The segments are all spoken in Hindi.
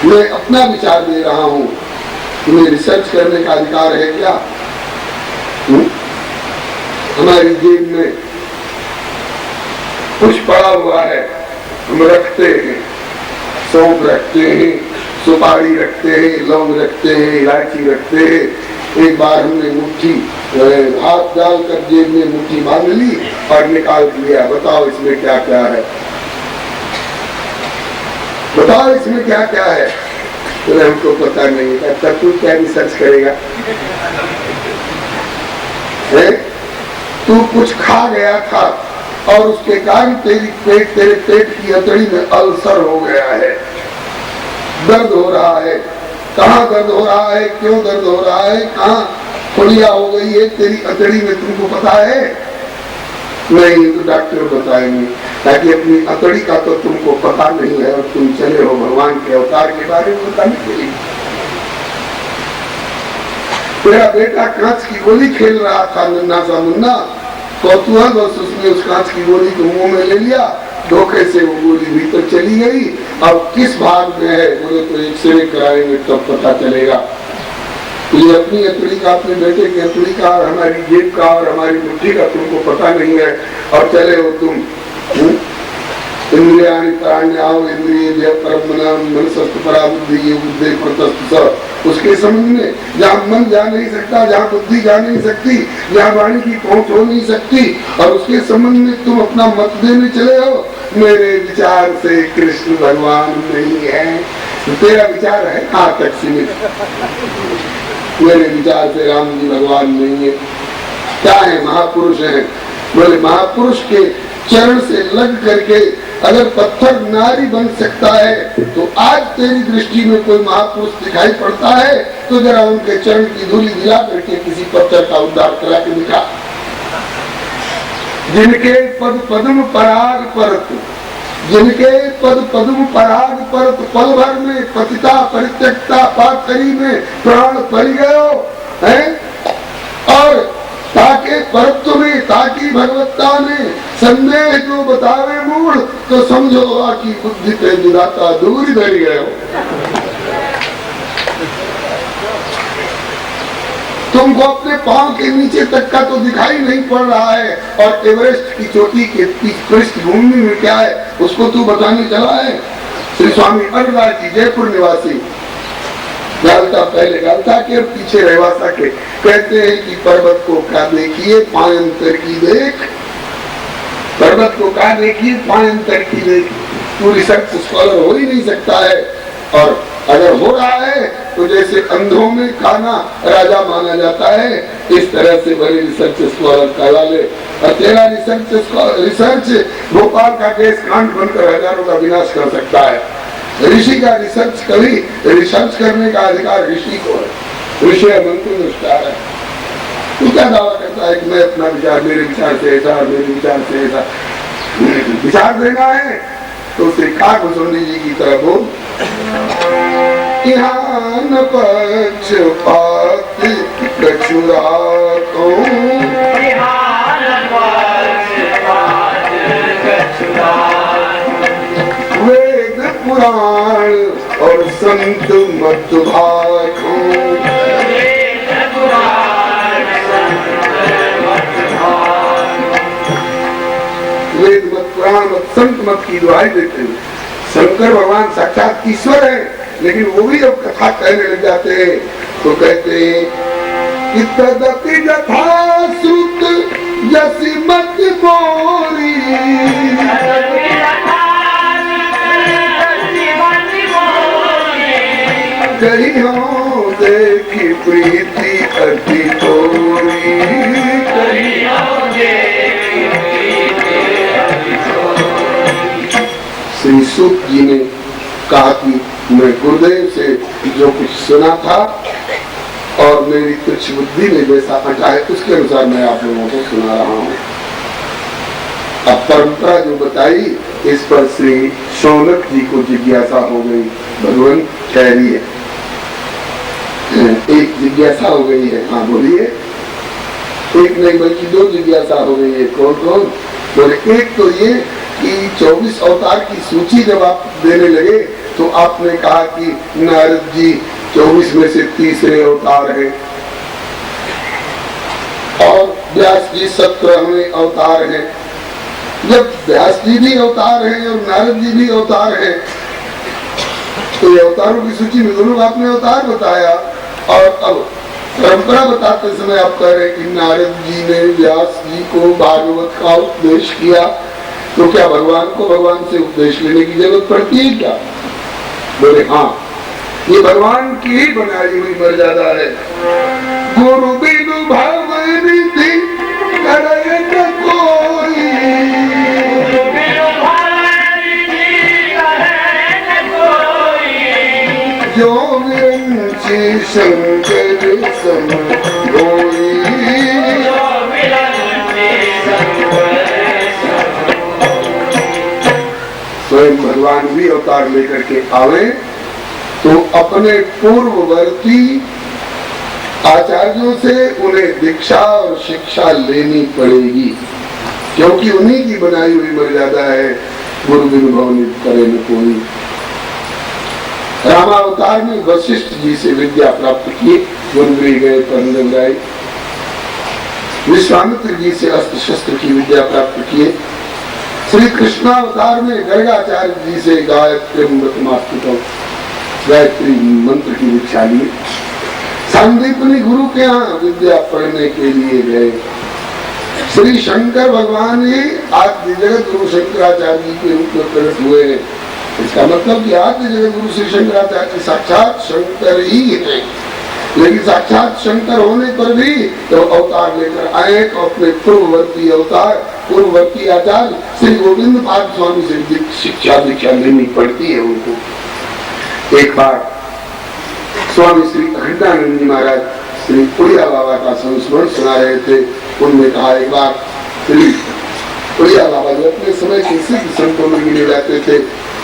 मैं अपना विचार दे रहा हूँ, तुम्हें रिसर्च करने का अधिकार है क्या? हमारी जेब में कुछ पड़ा हुआ है, हम रखते हैं, सौंफ रखते हैं, सुपारी रखते हैं, लौंग रखते हैं, इलायची रखते हैं। एक बार हमने मुट्ठी हाथ डालकर जेब में मुट्ठी बांध ली और निकाल लिया, बताओ इसमें क्या क्या है, बताओ इसमें क्या क्या है? तो हमको पता नहीं है। तब तू क्या रिसर्च करेगा? तू कुछ खा गया था और उसके कारण तेरे पेट की अतड़ी में अल्सर हो गया है, दर्द हो रहा है। कहाँ दर्द हो रहा है, क्यों दर्द हो रहा है, कहाँ खुलिया हो गई है तेरी अतड़ी में, तुमको पता है? नहीं, तो डॉक्टर बताएंगे, ताकि अपनी अतड़ी का तो तुमको पता नहीं है और तुम चले हो भगवान के अवतार के बारे में बताने के लिए। तेरा बेटा कांच की गोली खेल रहा था, नन्ना सा मुन्ना, कौतूहल बस उसने उस कांच की गोली को मुंह में ले लिया, धोखे से वो गोली भीतर चली गई। अब किस भाग में है बोले तो एक्सरे कराएंगे तब पता चलेगा। ये अपनी अतड़ी का, अपने बेटे की अतड़ी का और हमारी जेब का और हमारी मुट्ठी का तुमको पता नहीं है और चले हो तुम इंद्रियाणि प्राण्याव इंद्रिय उसके संबंध में, जहाँ मन जा नहीं सकता, जहाँ बुद्धि जा नहीं सकती, जहाँ वाणी की पहुंच हो नहीं सकती, और उसके संबंध में तुम अपना मत देने चले हो। मेरे विचार से कृष्ण भगवान नहीं है, तेरा विचार है कहाँ तक सीमित? मेरे विचार से राम जी भगवान नहीं है। क्या है? महापुरुष है। बोले महापुरुष के चरण से लग करके अगर पत्थर नारी बन सकता है तो आज तेरी दृष्टि में कोई महापुरुष दिखाई पड़ता है तो जरा उनके चरण की धूली दिला करके किसी पत्थर का उद्धार करा के दिखा। जिनके पद पद्म पराग परत, जिनके पद पद्म पराग परत पल भर में पतिता परित्यक्ता पाथरी में प्राण पल गयो है, और ताके परत्व में ताकि भगवत्ता में संदेह जो बतावे मूढ़ तो समझो कि बुद्धि पे दुराता दूर धर गए हो। तुमको अपने पांव के नीचे तक का तो दिखाई नहीं पड़ रहा है, और एवरेस्ट की चोटी के पृष्ठभूमि में क्या है उसको तू बताने चला है। श्री स्वामी अरदास जी जयपुर निवासी, गालता पहले गालता के और पीछे रहवासा के, कहते हैं कि पर्वत को क्या देखिए पायंतर की देख, पर्वत को क्या देखिए पायंतर की देख। तू रिसर्च स्कॉलर हो ही नहीं सकता है, और अगर हो रहा है तो जैसे अंधों में काना राजा माना जाता है, इस तरह से बड़े रिसर्च स्कॉलर कहला ले। और तेरा रिसर्च भोपाल का गैस कांड बनकर हजारों का विनाश कर सकता है। ऋषि का रिसर्च कभी रिसर्च करने का अधिकार ऋषि को है, ऋषि मंत्र दुष्टार है। तू क्या दावा करता है कि मैं अपना विचार, मेरे विचार से ऐसा, मेरे विचार से ऐसा? विचार देना है तो उसे काकभुसुंडी जी की तरह बोल, यहाँ न पक्षपात कछुरातो, वेद पुराण और संत मत भागो, वेद मत पुराण मत संत मत की दुहाई देते हैं। शंकर भगवान साक्षात ईश्वर है, लेकिन वो भी जब कथा कहने लग जाते हैं तो कहते हैं इतदति यथा श्रुत यसी मत बोरी, कही हो देखी प्रीति अति तोरी, कही हो देखी प्रीति अति तोरी। श्री सूत जी ने कहा कि मैं गुरुदेव से जो कुछ सुना था और मेरी तुच्छ बुद्धि ने जैसा अटा है उसके अनुसार मैं आप लोगों को सुना रहा हूँ। अब परंपरा जो बताई इस पर श्री शौनक जी को जिज्ञासा हो गई, भगवान ठहरिए, एक जिज्ञासा हो गई है। हाँ बोलिए। एक नहीं बल्कि दो जिज्ञासा हो गई है। कौन कौन? बोले एक तो ये कि 24 अवतार की सूची जब आप देने लगे तो आपने कहा कि नारद जी 24 में से तीसरे अवतार हैं और व्यास जी 17वें अवतार हैं। जब व्यास जी भी अवतार हैं और नारद जी भी अवतार हैं, तो ये अवतारों की सूची में दोनों आपने अवतार बताया, और अब परंपरा बताते समय आप कह रहे हैं कि नारद जी ने व्यास जी को भागवत का उपदेश किया, तो क्या भगवान को भगवान से उपदेश लेने की जरूरत पड़ती है क्या? बोले हाँ, ये भगवान की ही बनाई हुई मर्यादा है। गुरु बिनु भवनिधि करे न कोई, जो विरंची शंकर सम होई। स्वयं भगवान भी अवतार लेकर के आवे तो अपने पूर्ववर्ती आचार्यों से उन्हें दीक्षा और शिक्षा लेनी पड़ेगी, क्योंकि उन्हीं की बनाई हुई मर्यादा है। गुरु बिनु भवनिधि करे न कोई। रामावतार में वशिष्ठ जी से विद्या प्राप्त किए, वनगृह गए, परंदम गाए। विश्वामित्र जी से अस्त्र शस्त्र की विद्या प्राप्त किए। श्री कृष्णावतार में गर्गाचार्य जी से गायत्री मंत्र की दीक्षा ली। संदीपनी गुरु के यहाँ विद्या पढ़ने के लिए गए। श्री शंकर भगवान ही आदि जगत गुरु शंकराचार्य जी के रूप में प्रकट हुए हैं। इसका मतलब कि आदि जगत गुरु श्री शंकराचार्य साक्षात शंकर ही है, लेकिन साक्षात शंकर होने पर भी तो अवतार लेकर आए तो अपने पूर्ववर्ती अवतार पूर्ववर्ती आचार्य श्री गोविंद पाद स्वामी से शिक्षा दीक्षा लेनी पड़ती है उनको। एक बार स्वामी श्री अखंडानंद जी महाराज श्री पुड़िया बाबा का संस्मरण सुना रहे थे। उनने कहा एक बार श्री पुड़िया बाबा जो अपने समय के सिद्ध संतों में मिले जाते थे,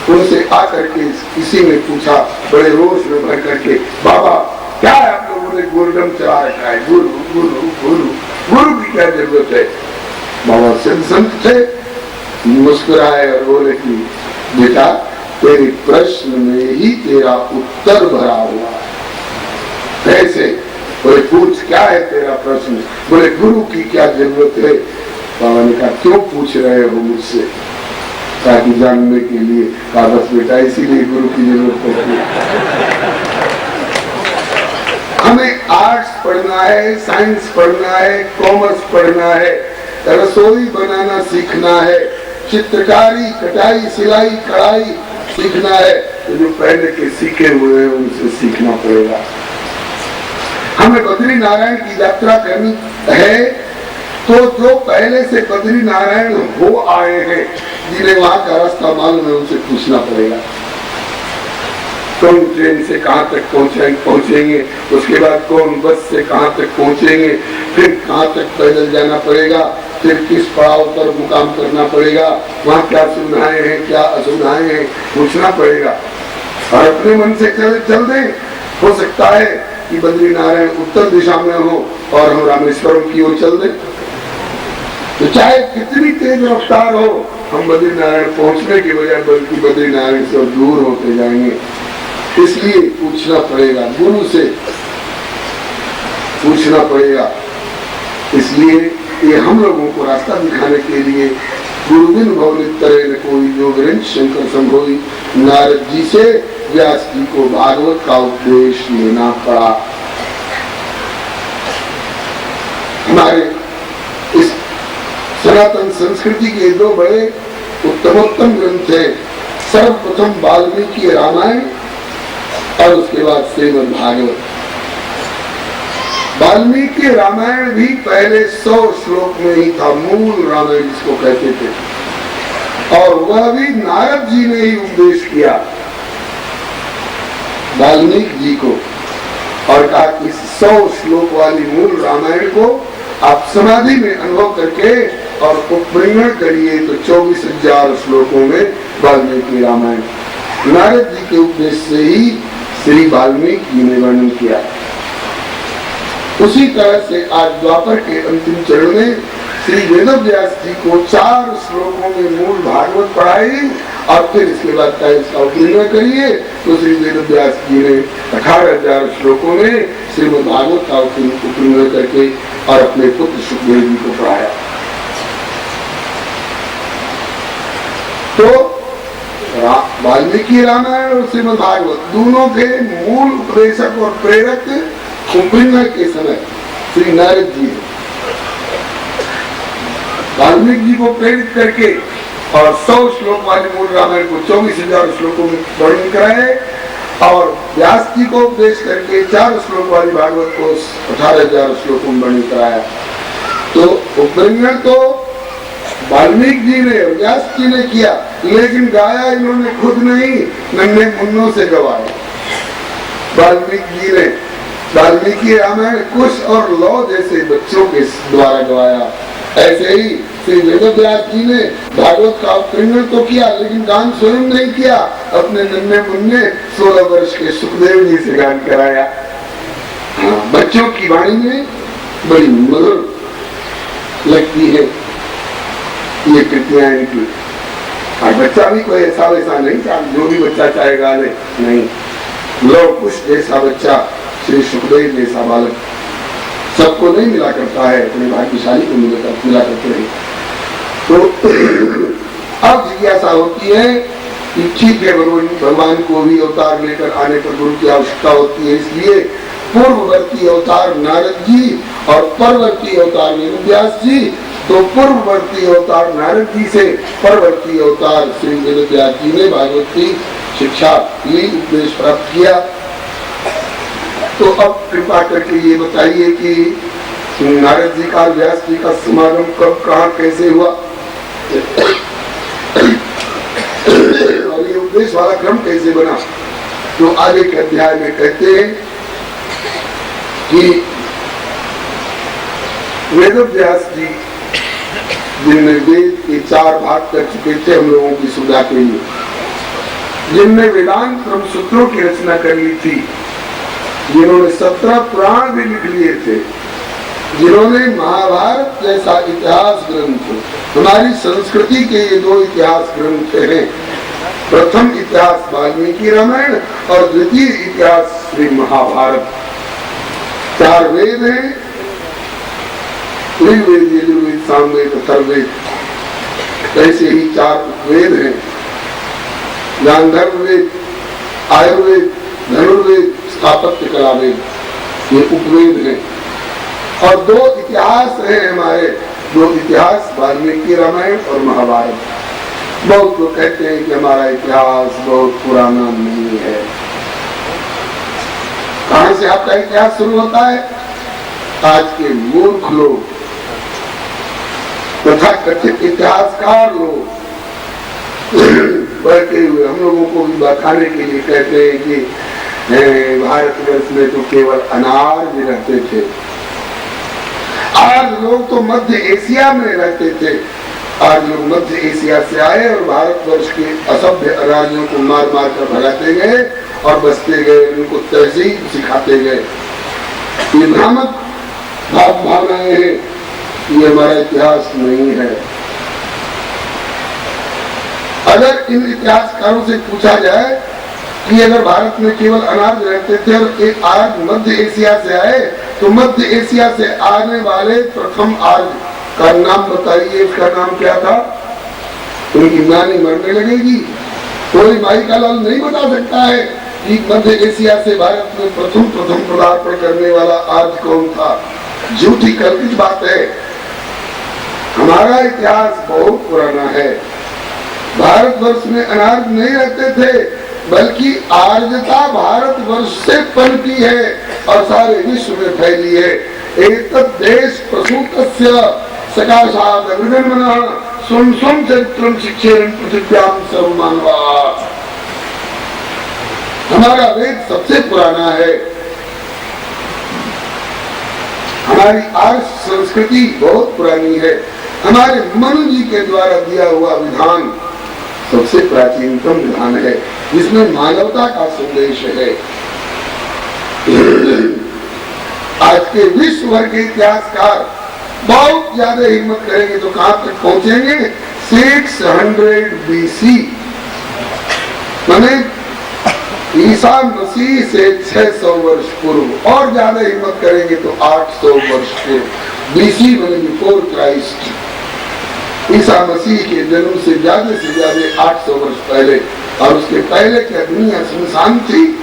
उनसे आकर के किसी ने पूछा बड़े रोष में भर करके, बाबा क्या है आप लोगों ने गुरुडम चला रखा है, गुरु गुरु गुरु गुरु की क्या जरूरत है? बाबा सिद्ध संत थे, मुस्कुराए और बोले कि बेटा तेरे प्रश्न में ही तेरा उत्तर भरा हुआ है। कैसे? बोले पूछ क्या है तेरा प्रश्न? बोले गुरु की क्या जरूरत है? बाबा ने कहा क्यों पूछ रहे हो मुझसे? ताकि जानने के लिए। कहा बस बेटा इसीलिए गुरु की जरूरत पड़ती है। हमें आर्ट्स पढ़ना है, साइंस पढ़ना है, कॉमर्स पढ़ना है, रसोई बनाना सीखना है, चित्रकारी कटाई सिलाई कढ़ाई सीखना है, तो जो पहले के सीखे हुए हैं उनसे सीखना पड़ेगा। हमें बद्री नारायण की यात्रा करनी है तो जो पहले से बद्री नारायण हो आए हैं, जिन्हें वहां का रास्ता मालूम है, उनसे पूछना पड़ेगा। कौन ट्रेन से कहाँ तक पहुँचेंगे, उसके बाद कौन बस से कहाँ तक पहुँचेंगे, फिर कहाँ तक पैदल जाना पड़ेगा, फिर किस पड़ाव पर मुकाम करना पड़ेगा, वहाँ क्या सुविधाएं हैं क्या असुविधाएं हैं, पूछना पड़ेगा। और अपने मन से चल दें, हो सकता है कि बद्री नारायण उत्तर दिशा में हो और हम रामेश्वरम की ओर चल दें, तो चाहे कितनी तेज रफ्तार हो, हम बद्री नारायण पहुंचने की बजाय बल्कि बद्री नारायण से दूर होते जाएंगे। इसलिए पूछना पड़ेगा, गुरु से पूछना पड़ेगा। इसलिए ये हम लोगों को रास्ता दिखाने के लिए गुरु बिनु भवनिधि करे न कोई, जो विरंची शंकर सम होई। नारद जी से व्यास जी को भागवत का उपदेश लेना पड़ा। हमारे इस सनातन संस्कृति के दो बड़े उत्तमोत्तम ग्रंथ है। सर्वप्रथम वाल्मीकि रामायण और उसके बाद श्रीमद् भागवत। वाल्मीकि रामायण भी पहले 100 श्लोक में ही था, मूल रामायण जिसको कहते थे, और वह भी नारद जी ने ही उपदेश किया वाल्मीकि जी को, और कहा कि 100 श्लोक वाली मूल रामायण को आप समाधि में अनुभव करके और उपरिंगण करिए तो 24,000 श्लोकों में वाल्मीकि रामायण। नारद जी के उपदेश से ही श्री वाल्मीकि जी ने वर्णन किया। उसी तरह से आज द्वापर के अंतिम चरण में श्री वेदव्यास जी को 4 श्लोकों में मूल भागवत पढ़ाई और फिर इसके बाद का इसका उपनिर्णय करिए। तो श्री वेद व्यास जी ने 18,000 श्लोकों में श्रीमद् भागवत का उपनिर्णय करके और अपने पुत्र सुखदेव जी को पढ़ाया। तो वाल्मीकि रामायण और श्रीमद् भागवत दोनों के मूल उपदेशक और प्रेरक उपनिर्णय के समय श्री नारद जी है। वाल्मीकि जी को प्रेरित करके और 100 श्लोक वाले मूल रामायण को 24,000 श्लोकों में वर्णन कराए और व्यास जी को उपदेश करके 4 श्लोक वाली भागवत को 18,000 श्लोकों में वर्णन कराया। तो उपनिर्णय तो वाल्मीकि जी ने व्यास जी ने किया, लेकिन गाया इन्होंने खुद नहीं, नन्हे मुन्नों से गवाया। वाल्मीकि जी ने वाल्मीकि रामायण कुश और लौ जैसे बच्चों के द्वारा गवाया। ऐसे ही श्री वेद व्यास जी ने भागवत का उपनिर्णय तो किया, लेकिन गान स्वयं नहीं किया, अपने नन्हे मुन्ने 16 वर्ष के सुखदेव जी से गान कराया। बच्चों की वाणी में बड़ी मधुर लगती है ये कृतियां इनकी। और बच्चा भी कोई ऐसा वैसा नहीं, जो भी बच्चा चाहे गा ले, नहीं। लौ कुश जैसा बच्चा, श्री सुखदेव जैसा बालक सबको नहीं मिला करता है, अपने भाग्यशाली को मिला करते हैं। तो अब जिज्ञासा होती है कि ठीक है, भगवान को भी अवतार लेकर आने पर गुरु की आवश्यकता होती है, इसलिए पूर्ववर्ती अवतार नारद जी और परवर्ती अवतार वेद व्यास जी। तो पूर्ववर्ती अवतार नारद जी से परवर्ती अवतार श्री वेद व्यास जी ने भागवत की शिक्षा ली, उपदेश प्राप्त किया। तो अब कृपा करके ये बताइए कि नारद जी का व्यास जी का समागम कब, कहाँ, कैसे हुआ और ये उपदेश वाला क्रम कैसे बना। तो आगे के अध्याय में कहते हैं कि वेद व्यास जी जिनमें वेद के 4 भाग कर चुके थे हम लोगों की सुविधा के लिए, जिनमें वेदांत क्रम सूत्रों की रचना कर ली थी, जिन्होंने 17 पुराण भी लिख लिए थे, जिन्होंने महाभारत जैसा इतिहास ग्रंथ, हमारी संस्कृति के ये 2 इतिहास ग्रंथ हैं। प्रथम इतिहास वाल्मीकि रामायण और द्वितीय इतिहास श्री महाभारत। 4 वेद हैं, ऋग्वेद, यजुर्वेद, सामवेद, अथर्ववेद। ऐसे ही 4 वेद हैं, गांधर्व वेद, आयुर्वेद, धनुर्वेद, स्थापत्य कला वेद, ये उपवेद हैं। और 2 इतिहास हैं हमारे, 2 इतिहास वाल्मीकि रामायण और महाभारत। बहुत लोग कहते हैं कि हमारा इतिहास बहुत पुराना नहीं है। कहां से आपका इतिहास शुरू होता है? आज के मूर्ख लोग, तथा कथित इतिहासकार लोग बैठे हुए हम लोगों को भी बताने के लिए कहते हैं कि भारतवर्ष में तो केवल अनार्य रहते थे। आज लोग तो मध्य एशिया में रहते थे। आज लोग मध्य एशिया से आए और भारतवर्ष के असभ्य राज्यों को मार मार कर भगाते गए और बसते गए, उनको तहजीब सिखाते गए। ये भ्रामक भावनाएं हैं, ये हमारा इतिहास नहीं है। अगर इन इतिहासकारों से पूछा जाए कि अगर भारत में केवल अनार्य रहते थे और एक आज मध्य एशिया से आए, तो मध्य एशिया से आने वाले प्रथम आर्य का नाम बताइए, उसका नाम क्या था? उनकी नानी मरने लगेगी। कोई माई का लाल नहीं बता सकता है कि मध्य एशिया से भारत में प्रथम पदार्पण करने वाला आर्य कौन था। झूठी कल्पित बात है। हमारा इतिहास बहुत पुराना है। भारतवर्ष में अनार्य नहीं रहते थे, बल्कि आर्यता भारतवर्ष से पनपी है और सारे विश्व में फैली है। एतत् देश प्रसूतस्य सकाशात् अग्रगण्यः स्वं स्वं चरित्रं शिक्षेरन् पृथिव्यां सर्वमानवाः। हमारा वेद सबसे पुराना है। हमारी आर्य संस्कृति बहुत पुरानी है। हमारे मनु जी के द्वारा दिया हुआ विधान सबसे प्राचीनतम विधान है, जिसमें मानवता का संदेश है। आज के विश्व भर के इतिहासकार बहुत ज्यादा हिम्मत करेंगे तो कहां तक पहुंचेंगे? 600 BC मैंने ईसा मसीह से 600 वर्ष पूर्व, और ज्यादा हिम्मत करेंगे तो 800 वर्ष पूर्व, बीसी मैंने बिफोर क्राइस्ट, ईसा मसीह के जन्म से ज्यादा 800 वर्ष पहले, और उसके पहले क्या दुनिया सुनसान थी।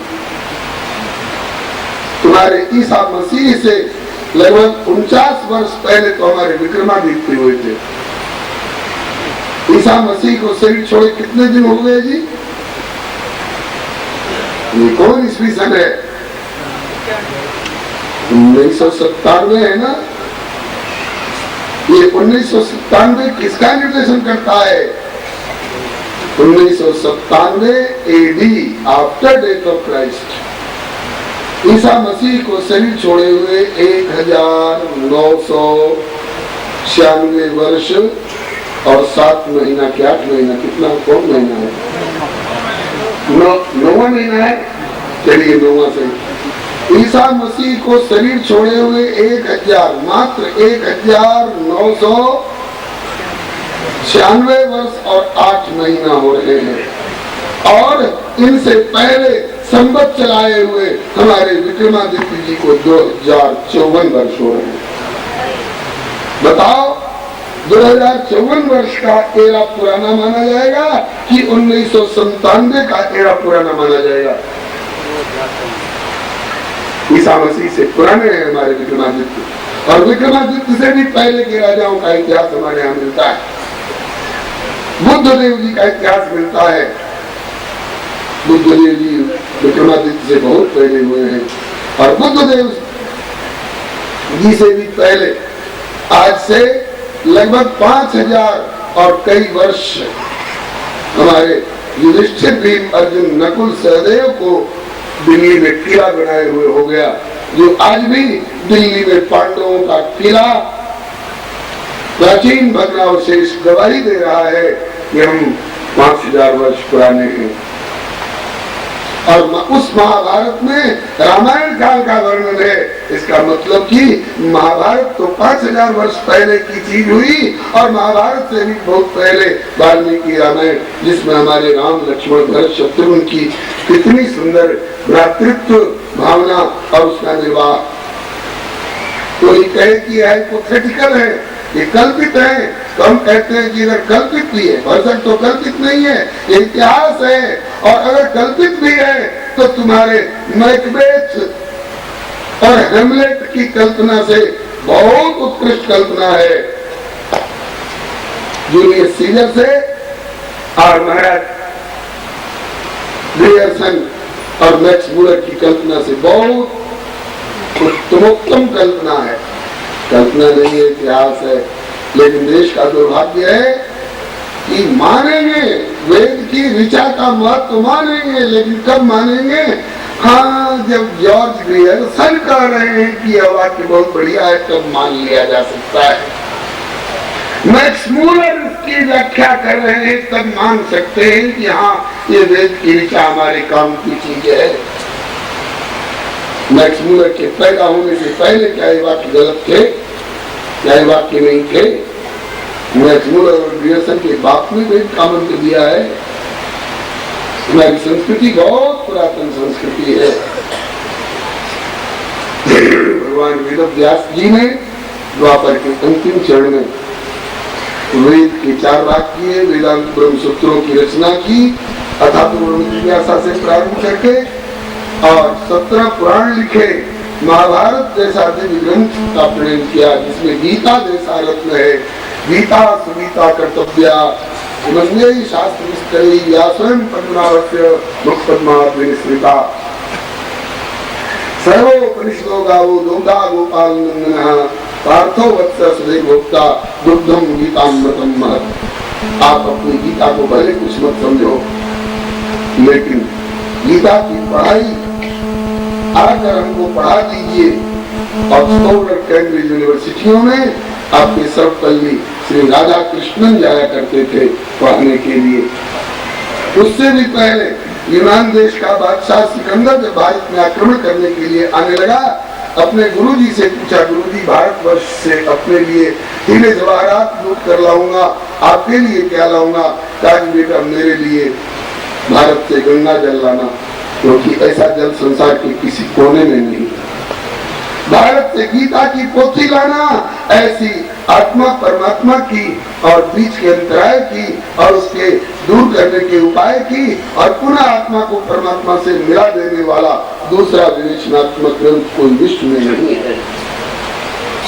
तुम्हारे ईसा मसीह से लगभग 49 वर्ष पहले तो हमारे विक्रमादित्य हुए थे। ईसा मसीह को शरीर छोड़े कितने दिन हो गए जी? ये कौन ईस्वी सन है? 1997 है ना। ये 1997 किसका निर्देशन करता है? 1997 AD, after death of Christ. ईसा मसीह को शरीर छोड़े हुए 1996 वर्ष और 7 महीना के 8 महीना, कितना कौन महीना है? 9वां महीना है। चलिए 9वां से ईसा मसीह को शरीर छोड़े हुए 1000 वर्ष और 8 महीना हो रहे हैं, और इनसे पहले संवत चलाए हुए हमारे विक्रमादित्य जी को 2054 वर्ष हो रहे हैं। बताओ 2054 वर्ष का एरा पुराना माना जाएगा कि 1997 का एरा पुराना माना जाएगा? ईसा मसीह से पुराने हैं हमारे विक्रमादित्य, और विक्रमादित्य से भी पहले के राजाओं का इतिहास हमारे यहाँ मिलता है। बुद्धदेव जी का इतिहास मिलता है। बुद्धदेव जी विक्रमादित्य से बहुत पहले हुए हैं, और बुद्धदेव जी से भी पहले, आज से लगभग 5000 और कई वर्ष हमारे युधिष्ठिर, भीम, अर्जुन, नकुल, सहदेव को दिल्ली में किला बनाए हुए हो गया, जो आज भी दिल्ली में पांडवों का किला प्राचीन भग्नावशेष गवाही दे रहा है कि हम 5000 वर्ष पुराने हैं। और उस महाभारत में रामायण काल का वर्णन है। इसका मतलब कि महाभारत तो 5000 वर्ष पहले की चीज हुई, और महाभारत से भी बहुत पहले वाल्मीकि रामायण, जिसमें हमारे राम, लक्ष्मण, भरत, शत्रुघ्न की कितनी सुंदर भ्रातृत्व भावना और उसका निर्वाह। कोई कहे कि हाइपोथेटिकल है, ये कल्पित है, तो हम कहते हैं कि अगर कल्पित भी है, भरसक तो कल्पित नहीं है, ये इतिहास है। और अगर कल्पित भी है तो तुम्हारे मैकबेथ और हेमलेट की कल्पना से बहुत उत्कृष्ट कल्पना है। जूलियस सीजर से और महाराज ग्रियर्सन और मैक्स मूलर की कल्पना से बहुत उत्तमोत्तम कल्पना है। कल्पना नहीं है, इतिहास है। लेकिन देश का दुर्भाग्य है कि मानेंगे वेद की ऋचा का महत्व मानेंगे, लेकिन कब मानेंगे? हाँ, जब जॉर्ज ग्रियर्सन कह रहे हैं कि यह वाक्य बहुत बढ़िया है, तब मान लिया जा सकता है। मैक्स मूलर की व्याख्या कर रहे हैं, तब मान सकते हैं कि हाँ, ये वेद की ऋचा हमारे काम की चीज है। मैक्स मूलर के पैदा होने से पहले क्या ये वाक्य गलत थे? क्या ये वाक्य नहीं थे? मैक्स मूलर और ग्रियर्सन के बाप ने वेद का मंत्र दिया है। हमारी संस्कृति बहुत पुरातन संस्कृति है। भगवान वेदव्यास जी ने द्वापर के अंतिम चरण में वेद के 4 भाग किए, वेदांत ब्रह्म सूत्रों की रचना की, अथातोरण जिज्ञासा से प्रारंभ करके, और 17 पुराण लिखे, महाभारत जैसा दिव्य ग्रंथ का प्रणयन किया, जिसमें गीता जैसा रत्न है। गीता सुगीता कर्तव्या मंदेय शास्त्र विस्तरी या स्वयं पद्मावस्य मुखपद्मात् विनिसृता सर्वोपनिषदो गावो दोग्धा गोपाल नंदनः पार्थो वत्स सुधे भोक्ता दुग्धम गीतामृतम महत्। आप अपनी गीता को भले कुछ मत समझो, लेकिन गीता की पढ़ाई आकर हमको पढ़ा दीजिए। ऑक्सफोर्ड और कैम्ब्रिज यूनिवर्सिटियों में आपके सर्वपल्ली श्री राधा कृष्णन जाया करते थे पढ़ने के लिए। उससे भी पहले यूनान देश का बादशाह सिकंदर जब भारत में आक्रमण करने के लिए आने लगा, अपने गुरुजी से पूछा, गुरुजी भारतवर्ष से अपने लिए हीरे जवाहरात लूट कर लाऊंगा, आपके लिए क्या लाऊंगा? कहा बेटा मेरे लिए भारत से गंगा जल लाना, क्योंकि ऐसा जल संसार के किसी कोने में नहीं है। भारत से गीता की पोथी लाना, ऐसी आत्मा परमात्मा की और बीच के अंतराय की और उसके दूर करने के उपाय की और पुनः आत्मा को परमात्मा से मिला देने वाला दूसरा विवेचनात्मक ग्रंथ कोई विश्व में नहीं है।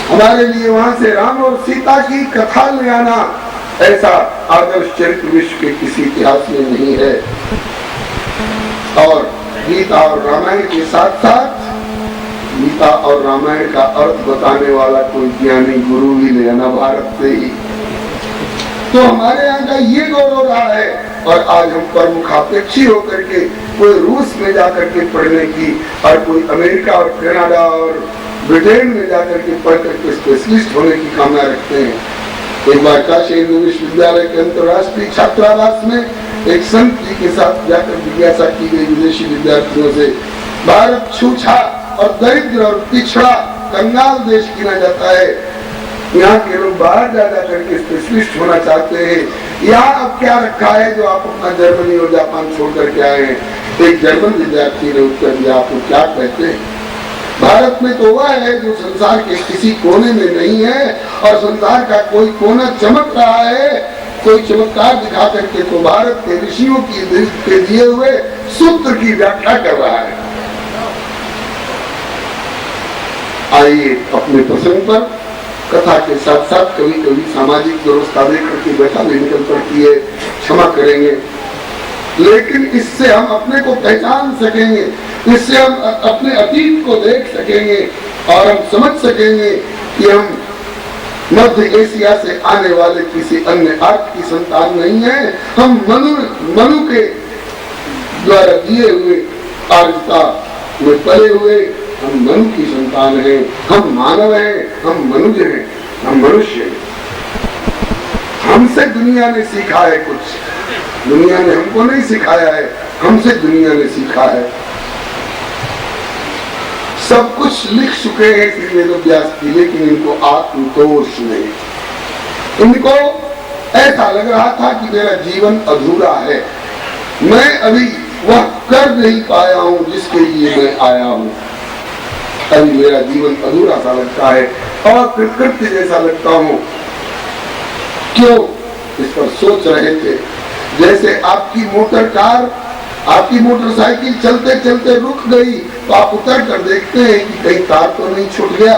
हमारे लिए वहां से राम और सीता की कथा ले आना, ऐसा आदर्श चरित्र विश्व के किसी इतिहास में नहीं है। और गीता और रामायण के साथ साथ गीता और रामायण का अर्थ बताने वाला कोई ज्ञानी गुरु भी ले आना भारत से ही। तो हमारे यहाँ का ये गौरव रहा है। और आज हम प्रमुखापेक्षी होकर के कोई रूस में जाकर के पढ़ने की और कोई अमेरिका और कनाडा और ब्रिटेन में जाकर के पढ़ करके स्पेशलिस्ट होने की कामना रखते हैं। एक बार काशी हिंदू विश्वविद्यालय के अंतर्राष्ट्रीय छात्रावास में एक संत जी के साथ जाकर जिज्ञासा की गई विदेशी विद्यार्थियों से, भारत छूछा और दरिद्र और पिछड़ा कंगाल देश गिना जाता है, यहाँ के लोग बाहर जा करके स्पेशलिस्ट होना चाहते हैं, यहाँ अब क्या रखा है जो आप अपना जर्मनी और जापान छोड़ करके आए हैं। एक जर्मन विद्यार्थी ने उत्तर दिया, आपको क्या कहते हैं, भारत में तो वह है जो संसार के किसी कोने में नहीं है और संसार का कोई कोना चमक रहा है, कोई चमत्कार दिखा करके तो भारत के ऋषियों के दिए हुए सूत्र की व्याख्या कर रहा है। आइए अपने प्रसंग पर कथा के साथ साथ कभी कभी सामाजिक व्यवस्था देकर के बैठा भी निकल पड़ती है, क्षमा करेंगे, लेकिन इससे हम अपने को पहचान सकेंगे, इससे हम अपने अतीत को देख सकेंगे और हम समझ सकेंगे कि हम मध्य एशिया से आने वाले किसी अन्य आर्थ की संतान नहीं है। हम मनु के द्वारा दिए हुए आर्यता में पले हुए हम मनु की संतान हैं, हम मानव हैं, हम मनुष्य हैं, हम मनुष्य हैं। हमसे दुनिया ने सीखा है कुछ, दुनिया ने हमको नहीं सिखाया है, हमसे दुनिया ने सीखा है। सब कुछ लिख चुके हैं श्री वेदव्यास की, लेकिन इनको आत्मतोष नहीं। इनको ऐसा लग रहा था कि मेरा जीवन अधूरा है, मैं अभी वह कर नहीं पाया हूँ जिसके लिए मैं आया हूँ, अभी मेरा जीवन अधूरा सा लगता है और कृतकृत्य जैसा लगता हूँ। क्यों? इस पर सोच रहे थे। जैसे आपकी मोटर कार, आपकी मोटरसाइकिल चलते चलते रुक गई तो आप उतर कर देखते हैं कि कहीं तार तो नहीं छूट गया,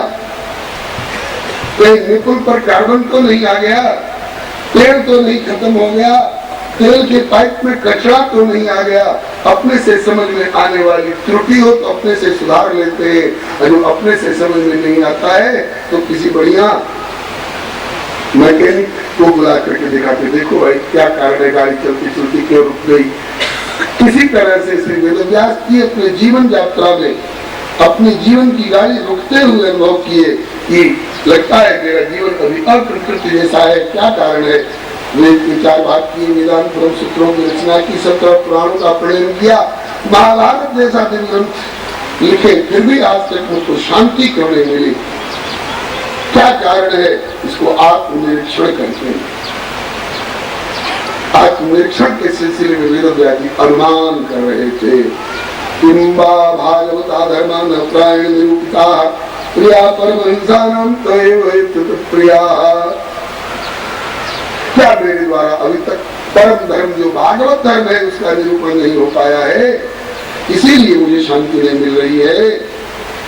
कहीं निपुल पर कार्बन तो नहीं आ गया, तेल तो नहीं खत्म हो गया, तेल के पाइप में कचरा तो नहीं आ गया। अपने से समझ में आने वाली त्रुटि हो तो अपने से सुधार लेते हैं, जो अपने से समझ में नहीं आता है तो किसी बढ़िया मैकेनिक को बुला करके दिखाते, देखो भाई क्या कारण है, गाड़ी चलती चलती क्यों रुक गई। किसी तरह से श्री वेदव्यास की अपने जीवन यात्रा में अपने जीवन की गाड़ी रुकते हुए अनुभव किए कि लगता है मेरा जीवन अभी अप्रकृति जैसा है, क्या कारण है। वेद के 4 भाग की वेदांत ब्रह्म सूत्रों की रचना की, 17 पुराणों का प्रणयन किया, महाभारत जैसा दिन ग्रंथ लिखे, फिर भी आज तक मुझको शांति क्यों नहीं मिली, क्या कारण है। इसको आत्मनिरीक्षण करते हैं। आत्मनिरीक्षण के सिलसिले में वेदव्यास जी अनुमान कर रहे थे, किंबा भागवता धर्मा न प्रायण निरूपिता प्रिया परमहंसानां तयैव प्रिया। क्या मेरे द्वारा अभी तक परम धर्म जो भागवत धर्म है उसका निरूपण नहीं हो पाया है, इसीलिए मुझे शांति नहीं मिल रही है,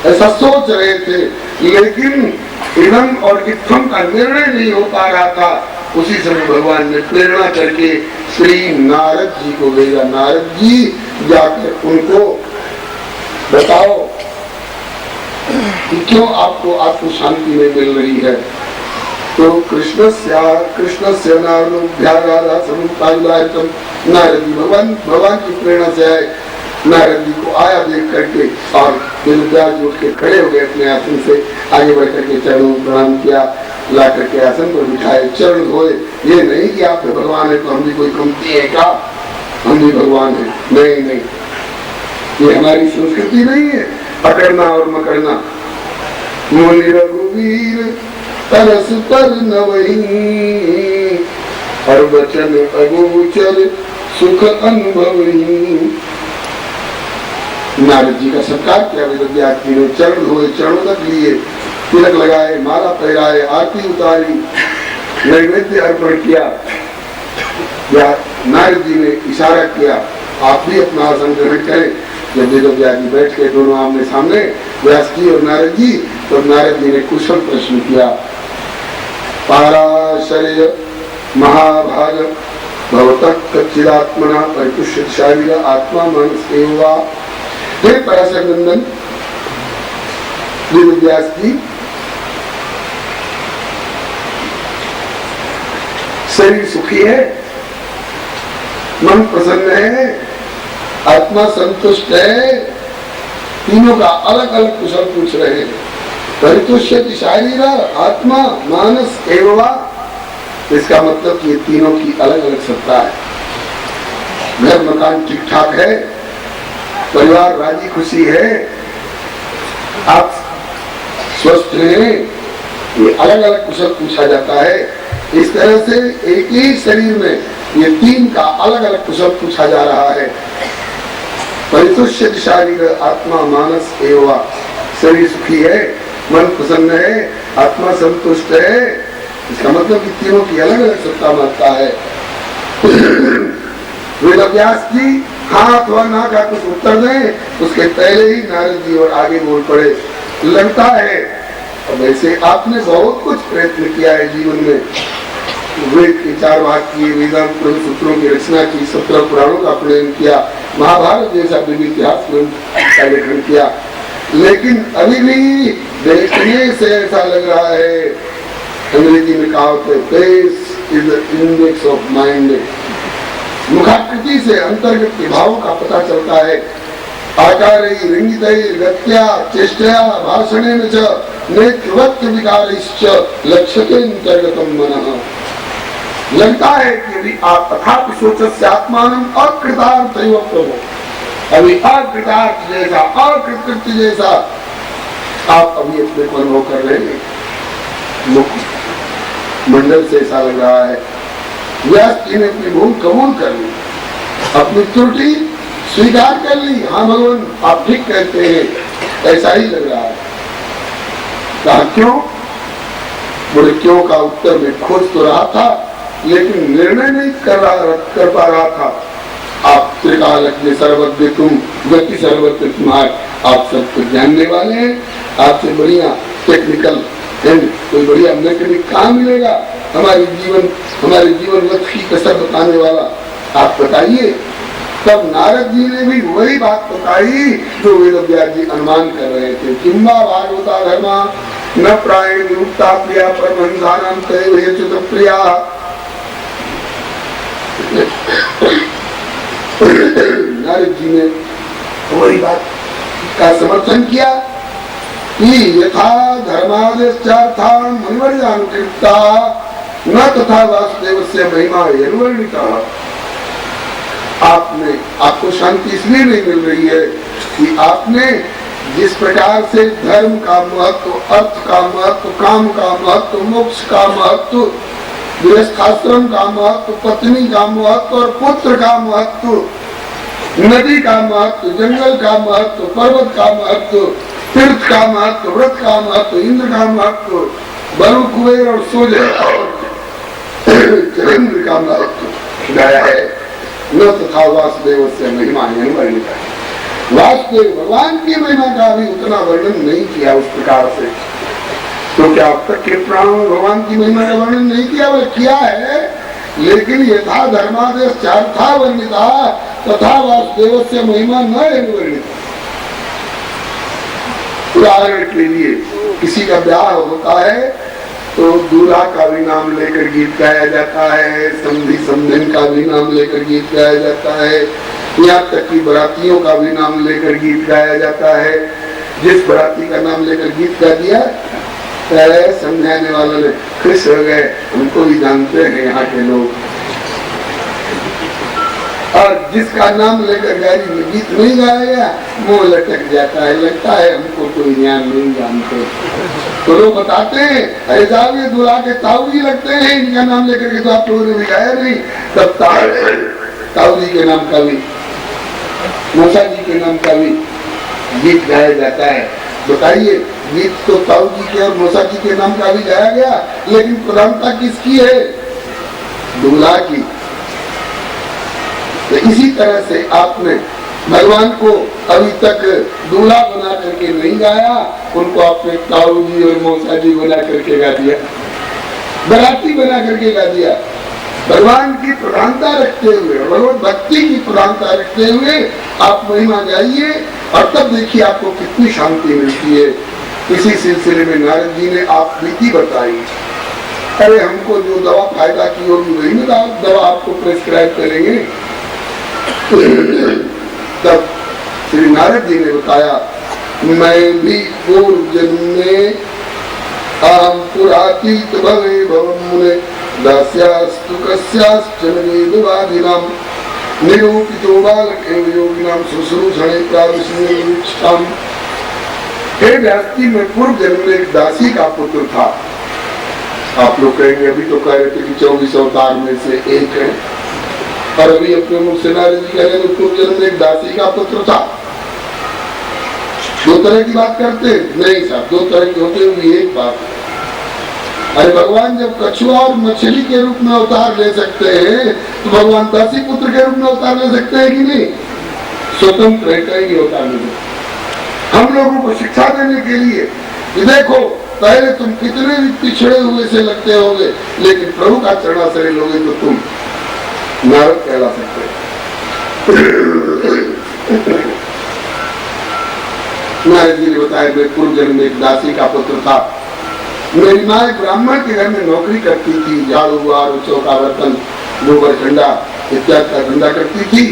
ऐसा सोच रहे थे। लेकिन इदम और इत्थम का निर्णय नहीं हो पा रहा था। उसी समय भगवान ने प्रेरणा करके श्री नारद जी को भेजा, नारद जी जाकर उनको बताओ कि क्यों आपको आत्म शांति नहीं मिल रही है। तो कृष्णस्य नारद जी भगवान की प्रेरणा से आए। नारद जी को आया देख करके और वेदव्यास जी उठ के खड़े हो गए, अपने आसन से आगे बढ़ करके चरणों प्रणाम किया, ला करके आसन पर बिठाए, चरण धोए। ये नहीं कि आप भगवान है तो हम भी कोई कमती है क्या, हम भी भगवान है, नहीं, ये हमारी संस्कृति नहीं है पकड़ना और मकड़ना। मुनि रघुवीर तरस पर नवही और वचन अगोचर सुख अनुभवी। नारद जी का सत्कार किया वेदव्यास जी ने, चरण धोए, चरणोदक लिए, तिलक लगाए, माला पहराए, आरती उतारी, नैवेद्य अर्पण किया। नारद जी ने इशारा किया आप भी अपना आसन ग्रहण करें। जब वेदव्यास जी बैठ के दोनों आमने सामने, व्यास जी और नारद जी, तो नारद जी ने कुशल प्रश्न किया। पाराशर्य महाभाग भवतः कच्चिदात्मना परिपुष्य शारीर आत्मा मानस एवा। हे पराशर नंदन वेदव्यास जी, शरीर सुखी है, मन प्रसन्न है, आत्मा संतुष्ट है। तीनों का अलग अलग कुशल पूछ रहे हैं। परितुष्यति शारीर आत्मा मानस एवं, इसका मतलब कि ये तीनों की अलग अलग सत्ता है। घर मकान ठीक ठाक है, परिवार राजी खुशी है, आप स्वस्थ हैं, ये अलग अलग कुशल पूछा जाता है। इस तरह से एक ही शरीर में ये तीन का अलग अलग कुशल पूछा जा रहा है। परितुष्यति शारीर आत्मा मानस एवं, शरीर सुखी है, मन प्रसन्न है, आत्मा संतुष्ट है। इसका मतलब कि तीनों की अलग अलग सत्ता मानता है। वेदव्यास जी हाँ अथवा ना का कुछ उत्तर दें, उसके पहले ही नारद जी और आगे बोल पड़े। लगता है वैसे आपने बहुत कुछ प्रयत्न किया है जीवन में, वेद के 4 भाग किए, वेदांत सूत्रों की रचना की, 17 पुराणों का प्रयोग किया, महाभारत जैसा विभिन्न इतिहास का लेखन किया, लेकिन अभी भी देखने से ऐसा लग रहा है, अंग्रेजी में कहावत है, face is the index of mind. मुखाकृति से अंतर्गत के भावों का पता चलता है। आकारै रंगितै गत्या चेष्टया भाषणेन च नेत्रवत् विकारैश्च लक्ष्यते अंतर्गतम मनः। लगता है कि अभी आप तथापि सोचस्य आत्मानं अकृतार्थैव प्रभो, अभी अकृतार्थ जैसा, अकृतकृत्य जैसा आप अभी अपने को अनुभव कर रहे हैं। मुख मंडल से ऐसा लग रहा है। व्यास जी ने अपनी भूल कबूल कर ली, अपनी त्रुटि स्वीकार कर ली। हाँ भगवान आप ठीक कहते हैं, ऐसा ही लग रहा है। कहा क्यों? बोले क्यों का उत्तर में खोज तो रहा था, लेकिन निर्णय नहीं कर पा रहा था। आप त्रिकालज्ञ सर्वज्ञ तुम, गति सर्वत्र तुम्हार, आप सबको जानने वाले हैं। आपसे बढ़िया टेक्निकल कोई बढ़िया मैकेनिक कहाँ मिलेगा? हमारे जीवन लक्ष्य की कसर बताने वाला आप बताइए। तब नारद जी ने भी वही बात बताई जो वेदव्यास जी अनुमान कर रहे थे। किंबा भागवता धर्मा न प्राय निरुक्ता प्रिया परमहंसानां तैव हेतुत प्रिया। नारद जी ने वही बात का समर्थन किया कि यथा धर्मादेश्चार्था मुनिवर्यानुकृता न तथा वासुदेवस्य महिमा यनुवर्णिता। आपको शांति इसलिए नहीं मिल रही है कि आपने जिस प्रकार से धर्म का महत्व, अर्थ का महत्व, काम का महत्व, मोक्ष का महत्व, गृहस्थाश्रम का महत्व, पत्नी का महत्व और पुत्र का महत्व, नदी का महत्व, जंगल का महत्व, पर्वत का महत्व, तीर्थ का महत्व, व्रत का महत्व, इंद्र का महत्व, वरुण कुबेर और सूर्य और चंद्र का महत्व गाया है। न तथा वासुदेव से महिमा वर्णित है। वासुदेव भगवान की महिमा का भी उतना वर्णन नहीं किया उस प्रकार से। तो क्या अब तक के पुराणों में भगवान की महिमा का वर्णन नहीं किया? वह किया है, लेकिन यथा धर्मादेश चार्था वर्णिता तथा वासुदेव से महिमा न वर्णित। उदाहरण के लिए किसी का ब्याह होता है तो दूल्हा का भी नाम लेकर गीत गाया जाता है, समधी समधन का भी नाम लेकर गीत गाया जाता है, यहाँ तक कि बरातियों का भी नाम लेकर गीत गाया जाता है। जिस बराती का नाम लेकर गीत गा दिया, समझाने वालों ने खुश हो गए, हमको भी जानते हैं यहाँ के लोग। और जिसका नाम लेकर गाड़ी में गीत नहीं गाया गया, मुंह लटक जाता है, लगता है हमको कोई ज्ञान नहीं जानते। तो लोग बताते हैं अरे साहब ये दूल्हा के ताऊ जी लगते हैं, इनका नाम लेकर के तो आप लोगों ने भी गाया नहीं। तब ताऊ जी के नाम का भी, मौसा जी के नाम का भी गीत गाया जाता है। बताइए, गीत तो ताऊ जी के और मौसा जी के नाम का भी गाया गया, लेकिन प्रधानता किसकी है? दूल्हा की। तो इसी तरह से आपने भगवान को अभी तक दूल्हा बना करके नहीं गाया, उनको आपने ताऊ जी और मौसा जी बना करके गा दिया, बराती बना करके गा दिया। भगवान की प्रधानता रखते हुए, भगवत भक्ति की प्रधानता रखते हुए आप महिमा गाइए, और तब देखिए आपको कितनी शांति मिलती है। इसी सिलसिले में नारद जी ने आप रीति बताई। अरे हमको जो दवा फायदा की होगी वही में दवा आपको प्रेस्क्राइब करेंगे। तब श्री नारद जी ने बताया, मैं भी पूर्व जन्म में आम पुरातीत भवे भवम मुने दास्यास्तु कस्याश्चन वेदवादिनाम निरूपितो बालके योगिनाम शुश्रूषणे प्राविष्टाम। हे व्यास जी, मैं पूर्व जन्म में एक दासी का पुत्र था। आप लोग कहेंगे अभी तो कह रहे थे कि 24 अवतार में से एक है, और अभी अपने मुख से नारद जी कह रहे हैं पूर्व जन्म में एक दासी का पुत्र था। दो तरह की बात करते नहीं साहब, दो तरह की होते हुए एक बात। अरे भगवान जब कछुआ और मछली के रूप में अवतार ले सकते हैं, तो भगवान दासी पुत्र के रूप में अवतार ले सकते हैं कि नहीं? स्वतंत्र है, कहीं अवतार ले सकते। हम लोगों को शिक्षा देने के लिए कि देखो, पहले तुम कितने भी पिछड़े हुए से लगते होगे, लेकिन प्रभु का चरणाश्रय लोगे तो तुम नारद कहला सकते। नारद जी ने बताया, मैं पूर्व जन्म में एक दासी का पुत्र था। मेरी माँ एक ब्राह्मण के घर में नौकरी करती थी, झाड़ू बुहारू, चौका बर्तन, गोबर ठंडा इत्यादि का धंधा करती थी।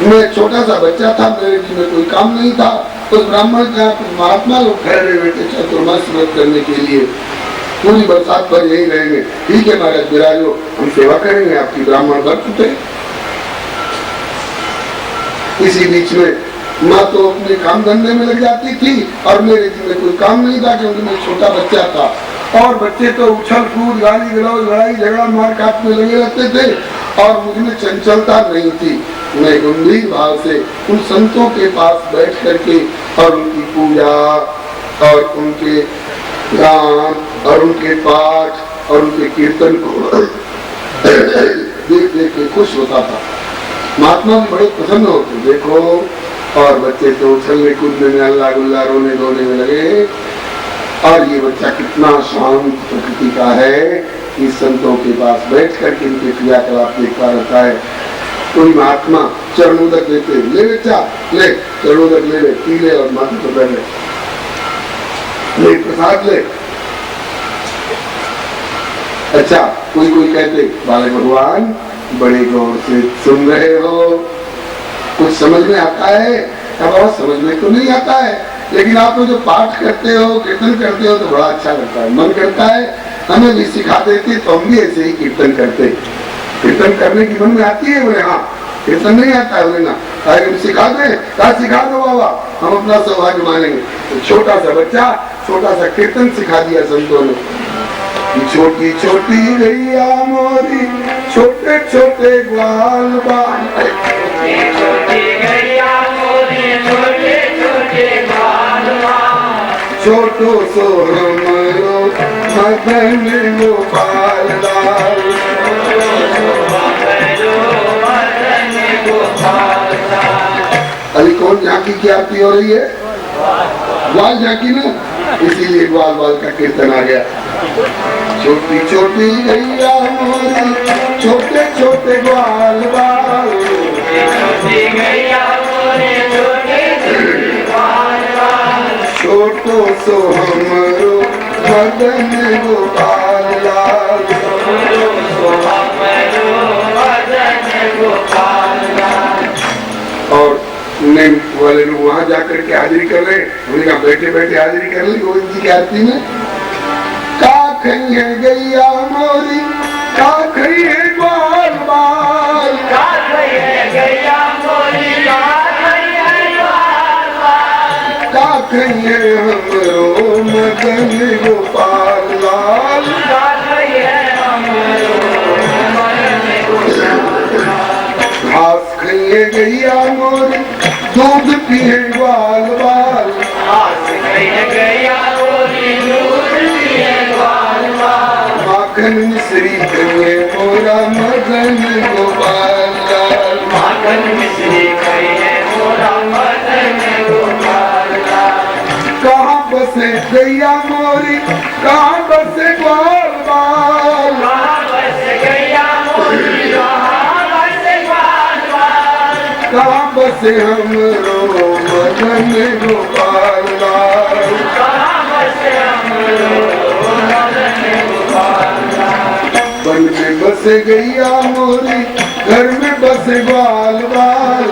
मैं छोटा सा बच्चा था, मेरे जी में कोई काम नहीं था। उस ब्राह्मण के यहाँ महात्मा लोग ठहरे बैठे चतुर्मास व्रत करने के लिए, पूरी बरसात भर यही रहेंगे। ठीक है महाराज विराजो, हम सेवा करेंगे आपकी। ब्राह्मण व्रत थे। इसी बीच में माँ तो अपने काम धंधे में लग जाती थी, और मेरे जी में कोई काम नहीं था, क्योंकि मैं छोटा बच्चा था। और बच्चे तो उछल कूद, गाली गलौज, लड़ाई झगड़ा, मार काट में लगे रहते थे, और मुझमें चंचलता नहीं थी। मैं गंभीर भाव से उन संतों के पास बैठ करके और उनकी पूजा और उनके गान और उनके पाठ और उनके कीर्तन को देख देख के खुश होता था। महात्मा भी बड़े प्रसन्न होते, देखो। और बच्चे तो उछलने कूदने में, अल्लाह गुल्ला, रोने धोने में लगे। और ये बच्चा कितना शांत प्रकृति का है, इस संतों के पास बैठ करके इनके क्रियाकलाप देखता रहता है। कोई महात्मा चरणोदक देते, ले बच्चा ले, चरणोदक ले ले, पी ले और माथे पर बैठ ले, प्रसाद ले। अच्छा, कोई कोई कहते, बालक भगवान बड़े गौर से सुन रहे हो, कुछ समझ में आता है? बाबा समझ में तो नहीं आता है, लेकिन आप जो पाठ करते हो, कीर्तन करते हो, तो बड़ा अच्छा लगता है, मन करता है हमें भी सिखा देते तो हम भी ऐसे ही कीर्तन करते। कीर्तन करने की मन में आती है? बोले हाँ। कीर्तन नहीं आता है? बोले ना। हम सिखा दे, कहा सिखा दो बाबा, हम अपना सौभाग्य मानेंगे। तो छोटा सा बच्चा छोटा सा कीर्तन सिखा दिया संतों ने। छोटी छोटी गैया मोरी, छोटे छोटे ग्वाल बाल, छोटो सो हमरो मदन गोपाल लाल। अभी कौन झांकी की आरती हो रही है? ग्वाल झांकी ना, इसीलिए ग्वाल बाल का कीर्तन आ गया। छोटी छोटी गैया मोरी, छोटे छोटे ग्वाल बाल, छोटो सो हमरो मदन गोपाल लाल। और नहीं वाले लोग वहां जाकर के हाजिरी कर रहे, उन्हें बैठे बैठे हाजिरी कर ली गोविंद जी की आरती में। का खई है गैया मोरी, का खई है ग्वाल बाल, का खई है गैया मोरी, का खई है हमरो मदन गोपाल लाल, का खई है हमरो मदन गोपाल। घास खाइए गैया मोरी, दूध पिए ग्वाल बाल। घास खाइए गैया मोरी, दूध पिए ग्वाल बाल। माखन मिश्री खाइए मोरा मदन गोपाल लाल। माखन मिश्री खाइए मोरा मदन गोपाल लाल। कहाँ बसे गैया मोरी, कहाँ बसे ग्वाल बाल। कहाँ बसे गैया मोरी, कहाँ बसे ग्वाल बाल। कहाँ बसे हमरो मदन गोपाल लाल। कहाँ बसे हमरो मदन गोपाल लाल। वन में बसे गैया मोरी, घर में बसे ग्वाल बाल।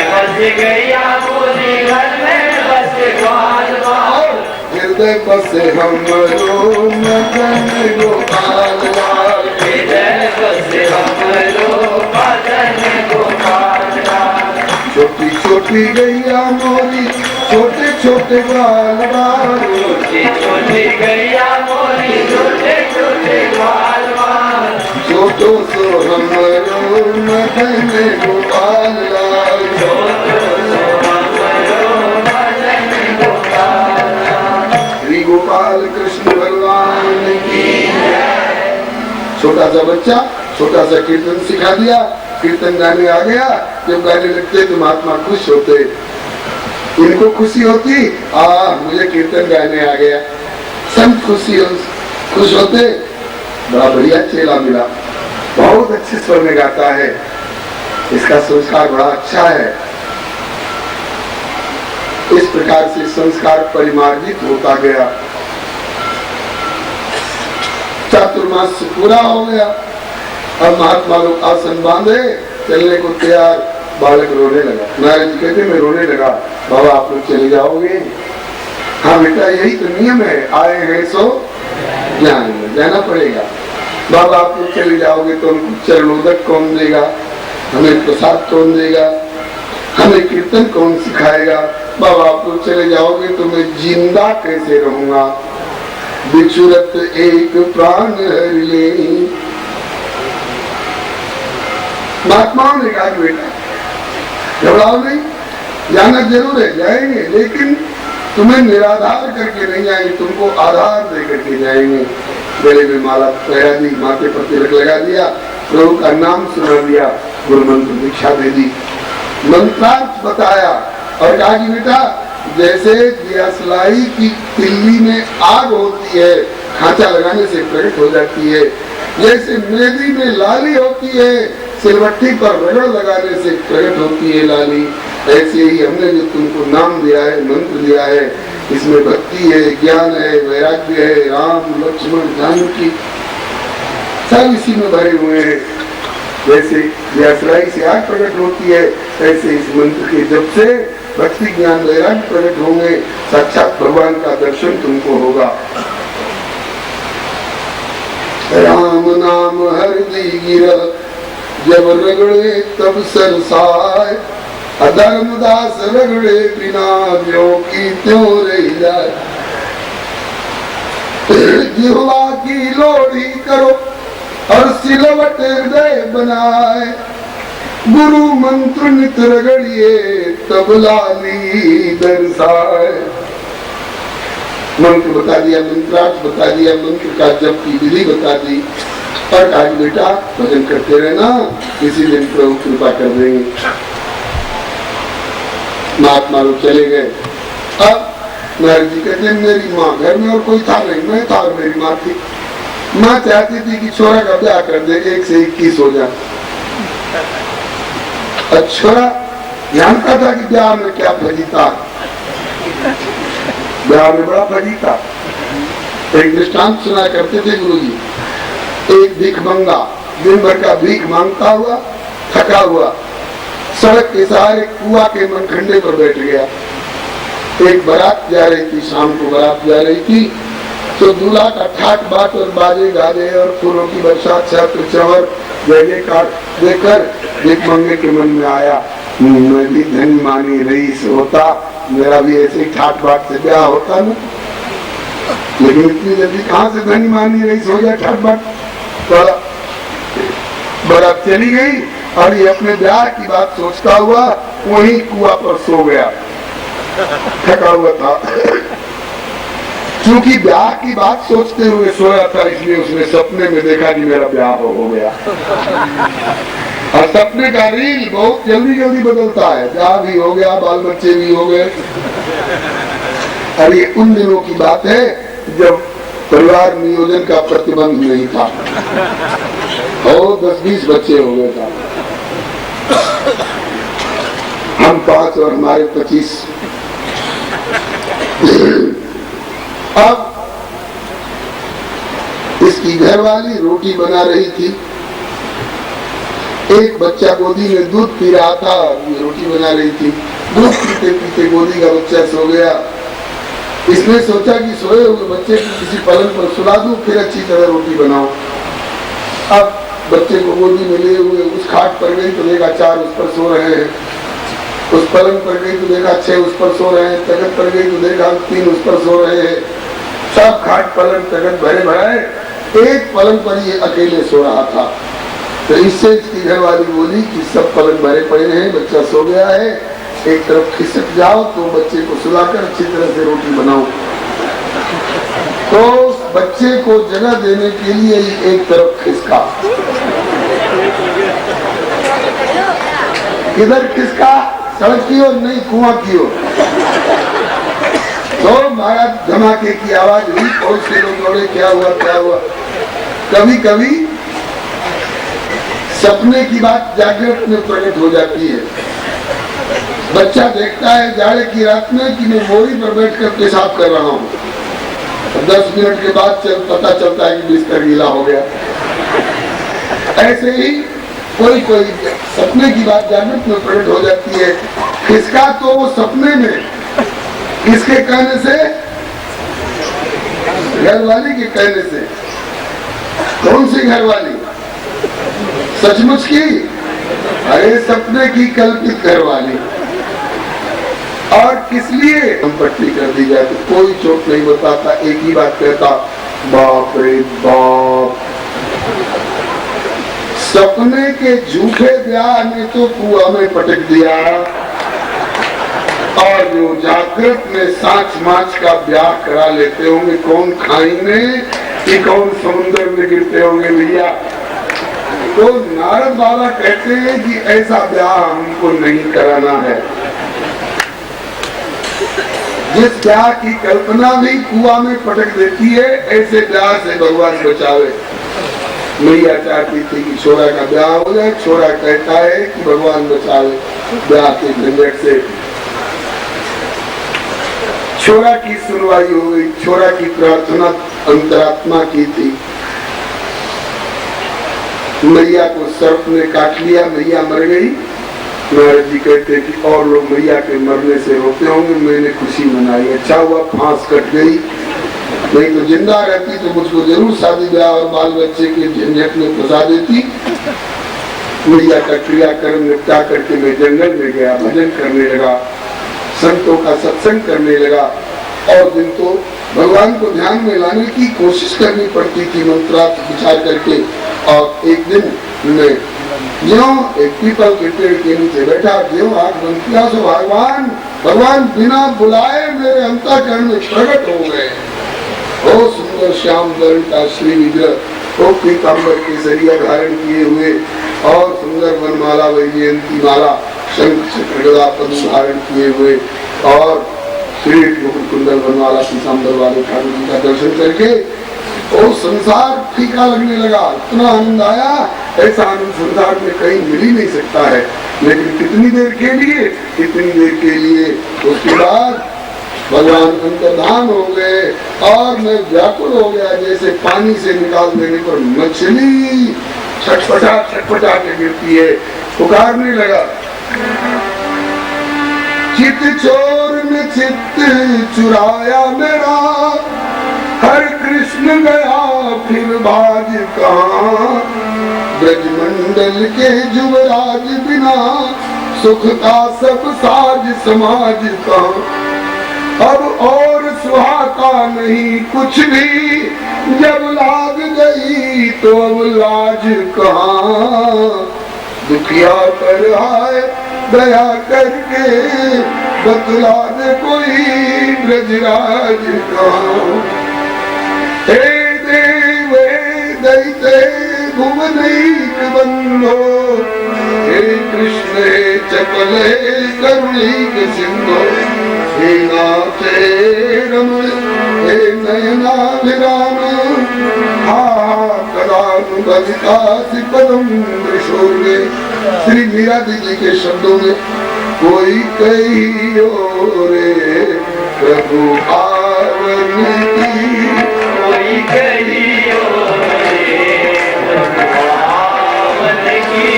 बसे गैया मोरी, घर में बसे ग्वाल बाल। हृदय बसे हमरो मदन गोपाल लाल। हृदय बसे हमरो मदन गोपाल लाल। छोटी छोटी गैया मोरी, छोटे छोटे ग्वाल बाल। छोटी छोटी गैया मोरी, छोटे छोटे ग्वाल बाल। छोटो सो हमरो मदन गोपाल लाल। श्री गोपाल कृष्ण भगवान की। छोटा सा बच्चा छोटा सा कीर्तन सिखा दिया, कीर्तन गाने आ गया। जब गाने लगते तो महात्मा खुश होते, इनको खुशी होती, मुझे कीर्तन गाने आ गया। संत खुश होते, बड़ा बढ़िया चेला मिला, बहुत अच्छे स्वर में गाता है, इसका संस्कार बड़ा अच्छा है। इस प्रकार से संस्कार परिमार्जित होता गया। चातुर्मास पूरा हो गया। अब महात्मा लोग आसन बांधे, चलने को तैयार। बालक रोने लगा। नारद जी कहते मैं रोने लगा। बाबा आप लोग चले जाओगे? हाँ बेटा यही तो नियम है, आए हैं सो जाना पड़ेगा। बाबा आप लोग चले जाओगे तो हमको चरणोदक कौन देगा, हमें प्रसाद कौन देगा, हमें कीर्तन कौन सिखाएगा? बाबा आप लोग चले जाओगे तो मैं जिंदा कैसे रहूंगा? बिछुरत एक प्राण हरि ले। महात्माओं ने कहा बेटा घबराओ नहीं, जाना जरूर है, जाएंगे, लेकिन तुम्हें निराधार करके नहीं जाएंगे, तुमको आधार दे करके जाएंगे। गले में माला पहरा दी, माथे पर तिलक लगा दिया, प्रभु का नाम सुना दिया, गुरु मंत्र दीक्षा दे दी, मंत्रार्थ बताया और कहा कि बेटा जैसे दियासलाई की तिल्ली में आग होती है, खांचा लगाने से प्रकट हो जाती है, जैसे मेहंदी में लाली होती है, सिलवट्टी पर रगड़ लगाने से प्रकट होती है लाली, ऐसे ही हमने जो तुमको नाम दिया है, मंत्र दिया है, इसमें भक्ति है, ज्ञान है, वैराग्य है, राम लक्ष्मण जानकी सब इसी में भरे हुए हैं। जैसे दियासलाई से आग प्रकट होती है, ऐसे इस मंत्र के जप से भक्ति ज्ञान वैराग्य प्रकट होंगे, साक्षात भगवान का दर्शन तुमको होगा। राम नाम हरदि गिर, जब रगड़े तब सरसाए, अधर्मदास रगड़े बिना ज्यों की त्यों रह जाए। जिह्वा की लोड़ी करो और सिलवट हृदय बनाए, गुरु मंत्र नित रगड़िए तब लाली दर्शाए। मंत्र बता दिया, मंत्रार्थ बता दिया, मंत्र का जप की विधि बता दी और कहा बेटा भजन करते रहना, किसी दिन प्रभु कृपा कर देंगे। महात्मा लोग चले गए। अब नारद जी कहते मेरी माँ, घर में और कोई था नहीं, मैं था और मेरी माँ थी। माँ चाहती थी कि छोरा का ब्याह कर दे, 1 से 21 हो जाए। और छोरा जानता था कि ब्याह में क्या फजीता, ब्याह में बड़ा फजीता। एक दृष्टांत सुना करते थे गुरु जी। एक भीख मंगा दिन भर का भीख मांगता हुआ, थका हुआ, सड़क के सहारे कुआ के मनखंडे पर बैठ गया। एक बारात जा रही थी, शाम को बारात जा रही थी, तो दूल्हा का ठाट बाट और बाजे गाजे और फूलों की बरसात, छत्र चवर जगह काट देकर भीख मंगे के मन में आया, मैं भी धनी मानी रईस होता, मेरा भी ऐसे ही ठाट बाट से ब्याह होता ना। लेकिन इतनी जल्दी कहाँ से धनी मानी रईस हो जाए ठाट बाट। बारात चली गई और ये अपने ब्याह की बात सोचता हुआ वहीं कुआं पर सो गया, थका हुआ था। क्योंकि ब्याह की बात सोचते हुए सोया था, इसलिए उसने सपने में देखा कि मेरा ब्याह हो गया। और सपने का रील बहुत जल्दी जल्दी बदलता है, ब्याह भी हो गया, बाल बच्चे भी हो गए। और ये उन दिनों की बात है जब परिवार नियोजन का प्रतिबंध नहीं था, और 10-20 बच्चे हो गए था, हम 5 और हमारे 25। अब इसकी घरवाली रोटी बना रही थी, एक बच्चा गोदी में दूध पी रहा था, ये रोटी बना रही थी। दूध पीते पीते गोदी का बच्चा सो गया। इसने सोचा कि सोए हुए बच्चे को किसी पलंग पर सुला दूं, फिर अच्छी तरह रोटी बनाऊं। अब बच्चे को गोदी में लिए हुए उस खाट पर गई तो देखा 4 उस पर सो रहे हैं, उस पलंग पर गई तो देखा 6 उस पर सो रहे हैं, तख्त पर गई तो देखा 3 उस पर सो रहे हैं। सब खाट पलंग तख्त भरे भराए, एक पलंग पर ये अकेले सो रहा था। तो इससे इसकी घरवाली बोली कि सब पलंग भरे पड़े हैं, बच्चा सो गया है, एक तरफ खिसक जाओ तो बच्चे को सुलाकर अच्छी तरह से रोटी बनाओ। तो बच्चे को जगह देने के लिए एक तरफ खिसका, किधर खिसका? सड़क की ओर नहीं, कुआं की ओर। तो महाराज धमाके की आवाज हुई, बहुत से लोग दौड़े, क्या हुआ क्या हुआ। कभी कभी सपने की बात जागृत में प्रकट हो जाती है। बच्चा देखता है जाड़े की रात में कि मैं मोरी पर बैठकर पेशाब कर रहा हूँ, 10 मिनट के बाद पता चलता है कि बिस्तर गीला हो गया। ऐसे ही कोई कोई सपने की बात जागृत में प्रकट हो जाती है। किसका? तो वो सपने में, किसके कहने से? घरवाली के कहने से। कौन सी घरवाली? सचमुच की? अरे सपने की कल्पित घरवाली। और किस लिए संपत्ति कर दी जाती? कोई चोट नहीं बताता, एक ही बात कहता, बाप रे बाप, सपने के झूठे ब्याह ने तो कुआं में पटक दिया, और जो जागृत में सांच माच का ब्याह करा लेते होंगे, कौन खाई में कि कौन समुद्र में गिरते होंगे भैया। तो नारद बाबा कहते हैं कि ऐसा ब्याह हमको नहीं कराना है। जिस ब्याह की कल्पना भी कुआं में पटक देती है, ऐसे ब्याह से भगवान बचावे। मैया चाहती थी कि छोरा का ब्याह हो जाए, छोरा कहता है कि भगवान बचावे ब्याह के झंझट से। छोरा की सुनवाई हो गई, छोरा की प्रार्थना अंतरात्मा की थी। मैया को सर्प ने काट लिया, मैया मर गई। नारद जी कहते कि और लोग मैया के मरने से रोते होंगे, मैंने खुशी मनाई, अच्छा हुआ फांस कट गई, नहीं तो जिंदा रहती तो मुझको जरूर शादी ब्याह और बाल बच्चे के झंझट में फंसा देती। मैया का क्रियाकर्म निपटा करके मैं जंगल में गया, भजन करने लगा, संतों का सत्संग करने लगा। और दिन तो भगवान को ध्यान में लाने की कोशिश करनी पड़ती थी मंत्रार्थ विचार करके। और एक दिन मैं ज्यों एक पीपल के पेड़ के नीचे बैठा, ज्यों आंख बंद किया सो भगवान बिना बुलाए मेरे अंतःकरण में प्रकट हो गए। ओ सुंदर श्याम वर्ण का श्री विग्रह, ओ पीताम्बर केसरिया धारण किए हुए और सुंदर वनमाला वैजयंती माला शंख चक्र गदा पद्म धारण किए हुए और श्री मुकुट कुंडल वनमाला पीताम्बर वाले ठाकुर जी का दर्शन करके ओ संसार फीका लगने लगा। इतना आनंद आया, ऐसा आनंद संसार में कहीं मिल ही नहीं सकता है। लेकिन कितनी देर के लिए? कितनी देर के लिए। उसके बाद भगवान अंतर्धान हो गए और मैं व्याकुल हो गया, जैसे पानी से निकाल देने पर मछली छटपटा के गिरती है। पुकारने लगा, चित चोर ने चित्त चुराया मेरा, हर कृष्ण गया फिर बाज कहाँ, ब्रजमंडल के जुवराज बिना सुख का सब साज समाज कहाँ। अब और सुहाता नहीं कुछ भी, जब लाग गई तो अब लाज कहाँ, दुखिया पर हाय दया करके बतला दे कोई ब्रजराज का। हे देव दैते भुवनैक बंधो, हे कृष्ण चपल करुणैक सिंधो, हे नाथ रमण हे नयनाभिराम, कदानुगलिकासि पदम शोर्य। श्री मीरा दीदी के शब्दों में कोई कहियो रे प्रभु आवन की, कोई कहियो रे प्रभु आवन की,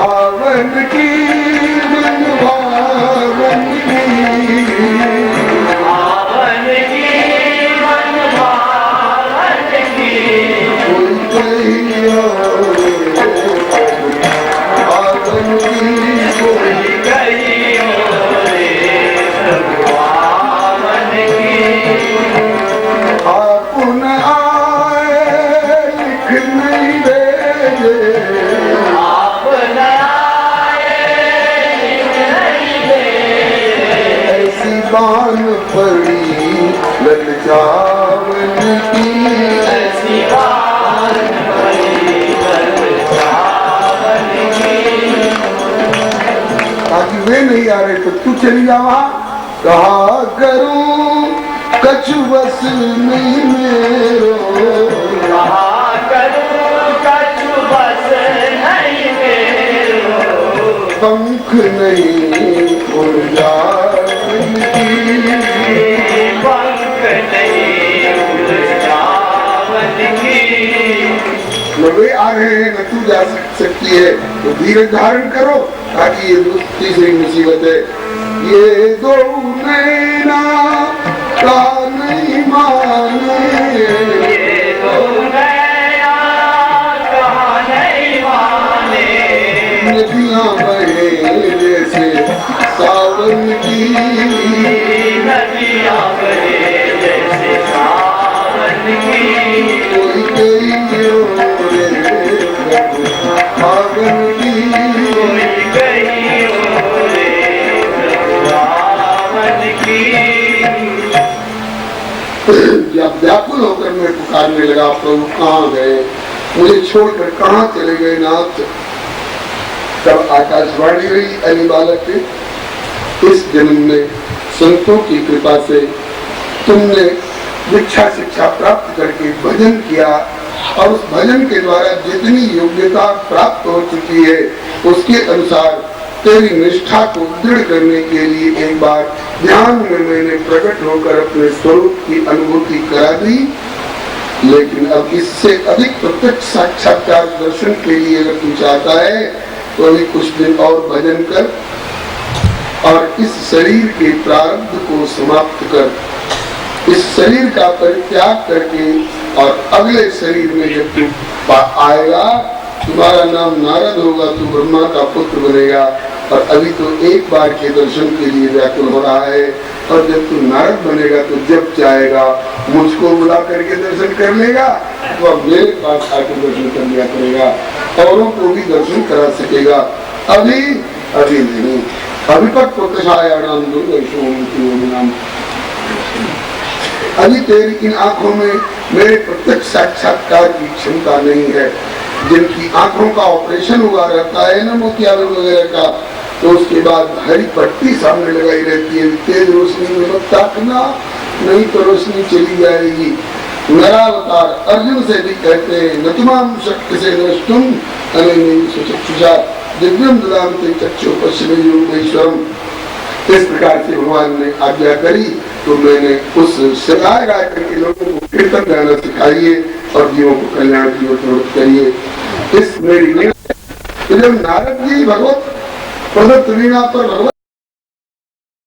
आवन की मन भावन की, आवन की मन भावन की, कोई कहियो रे आवन की, कोई कहियो रे प्रभु आवन की। आपन आए लिख नहीं भेजे, आपना ऐसी बान पड़ी ललचावन की, ऐसी बात बड़ी ललचावन की। ताकि वे नहीं आ रहे तो तू चली जा वहां। कहा करूं कछु बस नहीं मेरो, कहा करूं कछु बस नहीं मेरो, पंख नहीं उड़ जावन की, पंख नहीं उड़ जावन की। न वे आ रहे हैं न तू जा सकती है, तो धीरज धारण करो। ताकि ये तीसरी मुसीबत है, ये दो नैना का नहीं माने, ये तो नया कहा नहीं माने, नदियां बहे जैसे सावन की, नदियां बहे जैसे सावन की। कोई कहियो रे प्रभु आवन की, कोई कहियो रे प्रभु आवन की। जब व्याकुल होकर मैं पुकारने लगा, प्रभु कहाँ गए, मुझे छोड़कर कहाँ चले गए नाथ। तब आकाशवाणी हुई, अली बालक इस जन्म में संतों की कृपा से तुमने दीक्षा शिक्षा प्राप्त करके भजन किया, और उस भजन के द्वारा जितनी योग्यता प्राप्त हो चुकी है उसके अनुसार तेरी निष्ठा को दृढ़ करने के लिए एक बार ध्यान में मैंने प्रकट होकर अपने स्वरूप की अनुभूति करा दी। लेकिन अब इससे अधिक प्रत्यक्ष साक्षात्कार दर्शन के लिए अगर तू चाहता है तो अभी कुछ दिन और भजन कर और इस शरीर के प्रारब्ध को समाप्त कर, इस शरीर का परित्याग करके, और अगले शरीर में जब तू आएगा तुम्हारा नाम नारद होगा, तू ब्रह्मा का पुत्र बनेगा। और अभी तो एक बार के दर्शन के लिए व्याकुल हो रहा है, और जब तू नारद बनेगा तो जब चाहेगा मुझको बुला करके दर्शन कर लेगा, तो अब मेरे पास आकर दर्शन कर लिया करेगा, औरों को भी दर्शन करा सकेगा। अभी अभी नहीं, अभिपक प्रकाशायाणाम दुर्दर्शों की नाम। अभी तेरी इन आंखों में मेरे प्रत्यक्ष साक्षात्कार की क्षमता नहीं है। जिनकी आंखों का ऑपरेशन हुआ रहता है ना मोतियाबिंद वगैरह का, तो उसके बाद हरी पट्टी सामने लगाई रहती है, तेज रोशनी में मत ताकना, नहीं तो रोशनी चली जाएगी। नरावतार अर्जुन से भी कहते हैं, नतुमाम शक्ति से द्रष्टुम अनेन सुचक्षुषा दिव्यम ददामि चक्षु पश्चिमेश्वरम। इस प्रकार से भगवान ने आज्ञा करी, तो मैंने उस सदाय गायत्री के लोगों को कीर्तन गाना सिखाइए और जीवों को कल्याण की ओर प्रवृत्त करिए। इस मेरी जब नारद जी भगवत प्रदत्त वीणा पर भगवत